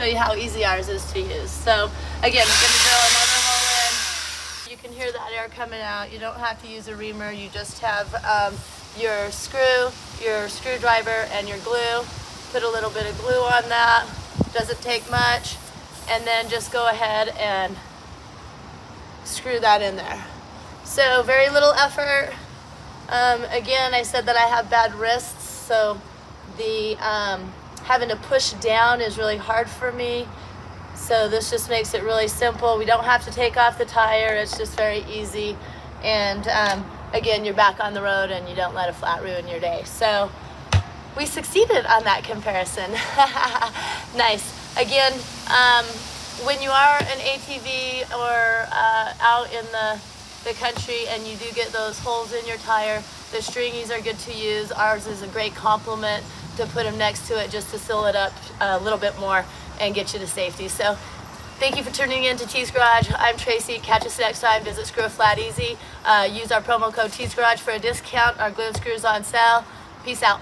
you how easy ours is to use. So again, I'm going to drill another hole in. You can hear that air coming out. You don't have to use a reamer. You just have your screw, your screwdriver, and your glue. Put a little bit of glue on that. Doesn't take much. And then just go ahead and screw that in there. So very little effort. Again, I said that I have bad wrists, so the having to push down is really hard for me. So this just makes it really simple. We don't have to take off the tire. It's just very easy. And again, you're back on the road and you don't let a flat ruin your day. So we succeeded on that comparison. Nice. Again, when you are an ATV or out in the country and you do get those holes in your tire, the stringies are good to use. Ours is a great complement to put them next to it just to seal it up a little bit more and get you to safety. So thank you for tuning in to TsGarage. I'm Tracy. Catch us next time. Visit Screw a Flat Easy. Use our promo code TsGarage for a discount. Our glue and screws on sale. Peace out.